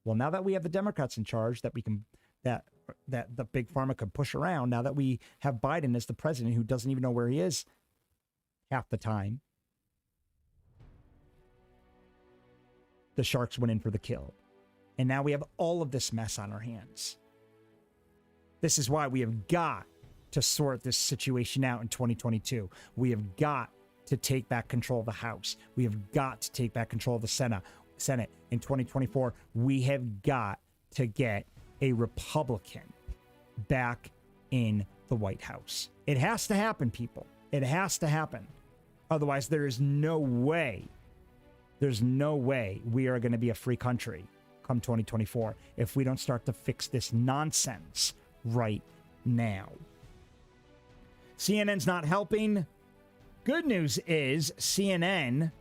Well, now that we have the Democrats in charge, that the Big Pharma could push around, now that we have Biden as the president who doesn't even know where he is half the time, the sharks went in for the kill. And now we have all of this mess on our hands. This is why we have got to sort this situation out in 2022. We have got to take back control of the House. We have got to take back control of the Senate. In 2024, we have got to get a Republican back in the White House. It has to happen, people. It has to happen. Otherwise, there's no way we are going to be a free country come 2024 if we don't start to fix this nonsense right now. CNN's not helping. Good news is CNN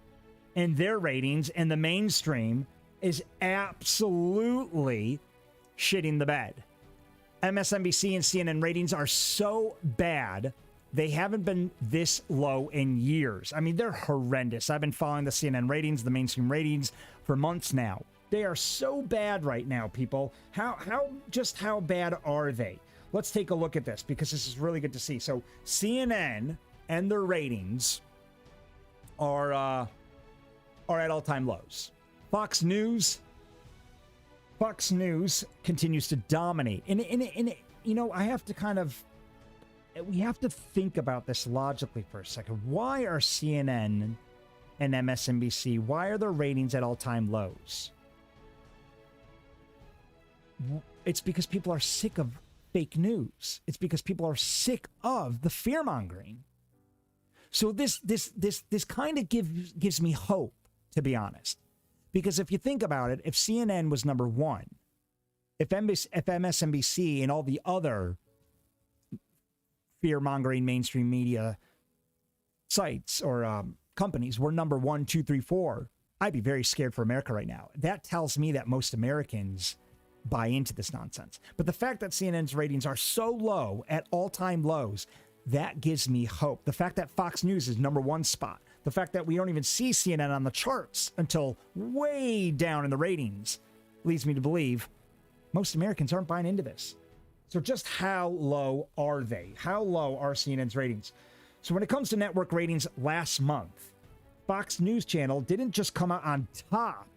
and their ratings, and the mainstream is absolutely shitting the bed. MSNBC and CNN ratings are so bad, they haven't been this low in years. I mean, they're horrendous. I've been following the CNN ratings, the mainstream ratings, for months now. They are so bad right now, people. How bad are they? Let's take a look at this, because this is really good to see. So CNN and their ratings are at all-time lows. Fox News continues to dominate. And you know, we have to think about this logically for a second. Why are CNN and MSNBC, why are their ratings at all-time lows? It's because people are sick of fake news. It's because people are sick of the fear-mongering. So this kind of gives me hope, to be honest. Because if you think about it, if CNN was number one, if MSNBC and all the other fear-mongering mainstream media sites or companies were number 1, 2, 3, 4, I'd be very scared for America right now. That tells me that most Americans buy into this nonsense. But the fact that CNN's ratings are so low, at all-time lows, that gives me hope. The fact that Fox News is number 1 spot, the fact that we don't even see CNN on the charts until way down in the ratings, leads me to believe most Americans aren't buying into this. So just how low are they? How low are CNN's ratings? So when it comes to network ratings last month, Fox News Channel didn't just come out on top,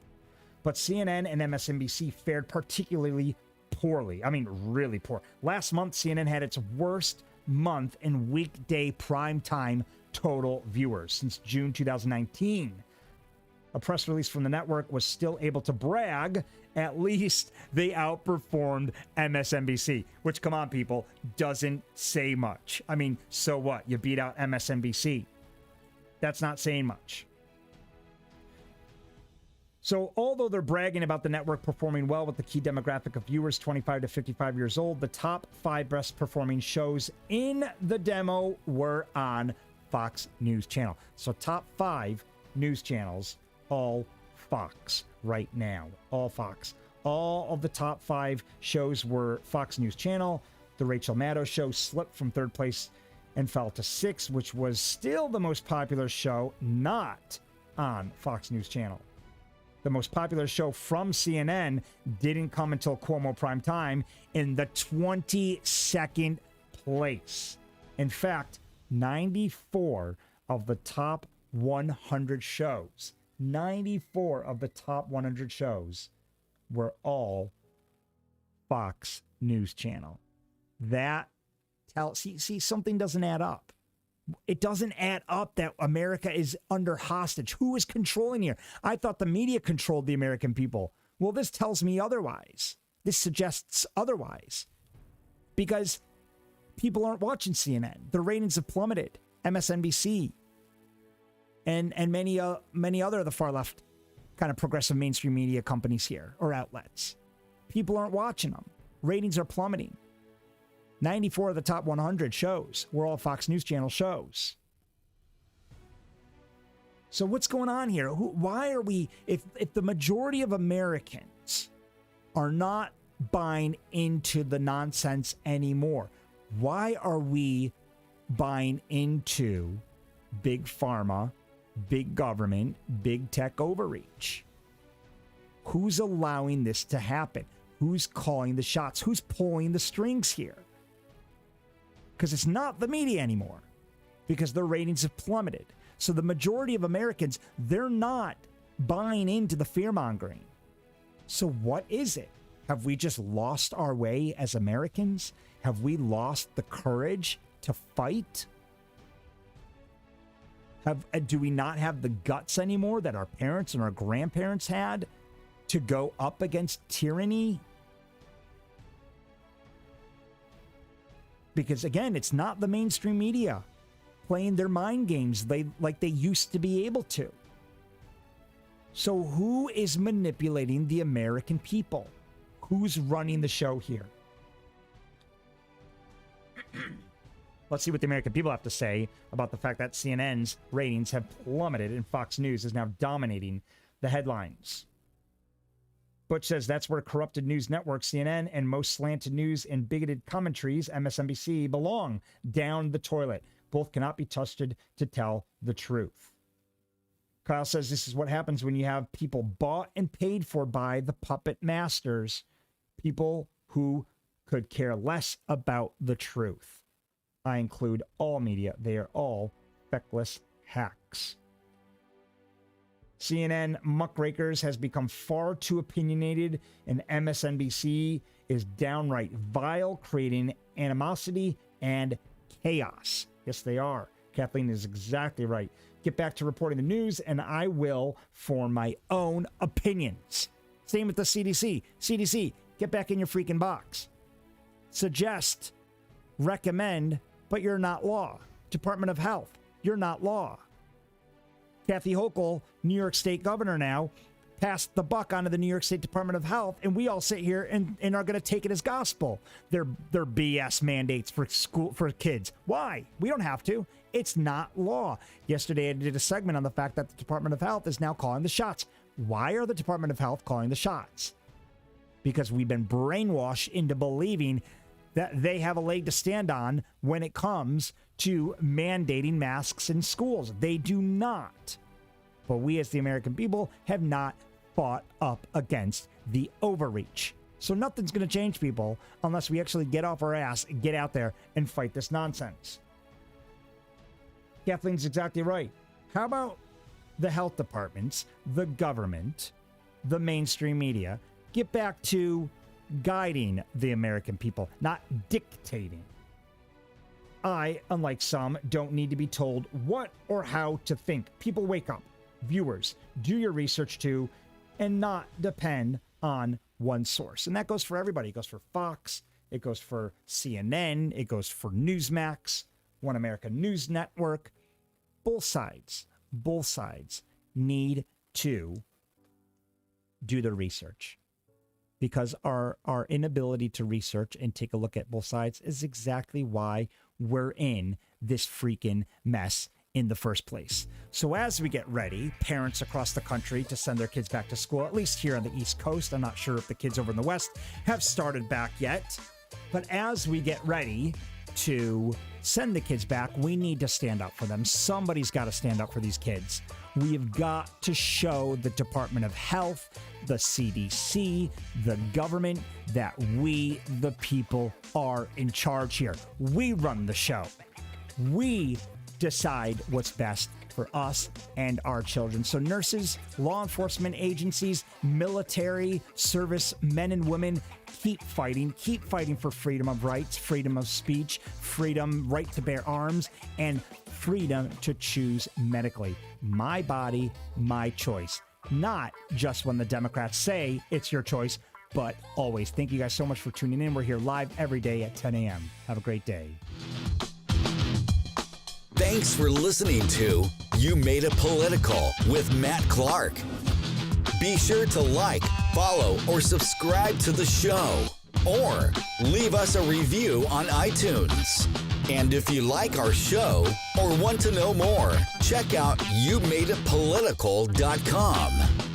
but CNN and MSNBC fared particularly poorly. I mean, really poor. Last month, CNN had its worst month in weekday primetime total viewers since June 2019. A press release from the network was still able to brag, at least they outperformed MSNBC, which, come on, people, doesn't say much. I mean, so what? You beat out MSNBC. That's not saying much. So although they're bragging about the network performing well with the key demographic of viewers 25 to 55 years old, the top 5 best performing shows in the demo were on Fox News Channel. So top 5 news channels, all Fox right now. All Fox. All of the top 5 shows were Fox News Channel. The Rachel Maddow show slipped from 3rd place and fell to 6th, which was still the most popular show not on Fox News Channel. The most popular show from CNN didn't come until Cuomo Prime Time in the 22nd place. In fact, 94 of the top 100 shows, 94 of the top 100 shows were all Fox News Channel. That see, something doesn't add up. It doesn't add up that America is under hostage. Who is controlling here? I thought the media controlled the American people. Well, this tells me otherwise. This suggests otherwise. Because people aren't watching CNN. The ratings have plummeted. MSNBC and many other of the far left kind of progressive mainstream media companies here, or outlets. People aren't watching them. Ratings are plummeting. 94 of the top 100 shows were all Fox News Channel shows. So what's going on here? Why are we, if the majority of Americans are not buying into the nonsense anymore, why are we buying into big pharma, big government, big tech overreach? Who's allowing this to happen? Who's calling the shots? Who's pulling the strings here? Because it's not the media anymore, because their ratings have plummeted. So the majority of Americans, they're not buying into the fear-mongering. So what is it? Have we just lost our way as Americans? Have we lost the courage to fight? Do we not have the guts anymore that our parents and our grandparents had to go up against tyranny? Because again, it's not the mainstream media playing their mind games like they used to be able to. So who is manipulating the American people? Who's running the show here? Let's see what the American people have to say about the fact that CNN's ratings have plummeted and Fox News is now dominating the headlines. Butch says that's where corrupted news networks, CNN, and most slanted news and bigoted commentaries, MSNBC, belong, down the toilet. Both cannot be trusted to tell the truth. Kyle says this is what happens when you have people bought and paid for by the puppet masters, people who could care less about the truth. I include all media. They are all feckless hacks. CNN muckrakers has become far too opinionated, and MSNBC is downright vile, creating animosity and chaos. Yes, they are. Kathleen is exactly right. Get back to reporting the news, and I will form my own opinions. Same with the CDC. CDC, get back in your freaking box. Suggest, recommend, but you're not law. Department of Health, you're not law. Kathy Hochul, New York State governor now, passed the buck onto the New York State Department of Health, and we all sit here and are going to take it as gospel. They're BS mandates for school for kids. Why? We don't have to. It's not law. Yesterday, I did a segment on the fact that the Department of Health is now calling the shots. Why are the Department of Health calling the shots? Because we've been brainwashed into believing that they have a leg to stand on when it comes to mandating masks in schools. They do not. But we as the American people have not fought up against the overreach. So nothing's going to change, people, unless we actually get off our ass, get out there, and fight this nonsense. Kathleen's exactly right. How about the health departments, the government, the mainstream media, get back to guiding the American people, not dictating. I, unlike some, don't need to be told what or how to think. People, wake up. Viewers, do your research too, and not depend on one source. And that goes for everybody. It goes for Fox. It goes for CNN. It goes for Newsmax, One American News Network. Both sides need to do the research. Because our inability to research and take a look at both sides is exactly why we're in this freaking mess in the first place. So as we get ready, parents across the country to send their kids back to school, at least here on the East Coast, I'm not sure if the kids over in the West have started back yet, but as we get ready to send the kids back, we need to stand up for them. Somebody's got to stand up for these kids. We've got to show the Department of Health, the CDC, the government, that we, the people, are in charge here. We run the show. We decide what's best for us and our children. So nurses, law enforcement agencies, military, service men and women, keep fighting for freedom of rights, freedom of speech, freedom, right to bear arms, and freedom to choose medically. My body, my choice. Not just when the Democrats say it's your choice, but always. Thank you guys so much for tuning in. We're here live every day at 10 a.m. Have a great day. Thanks for listening to You Made It Political with Matt Clark. Be sure to like, follow, or subscribe to the show, or leave us a review on iTunes. And if you like our show or want to know more, check out YouMadeItPolitical.com.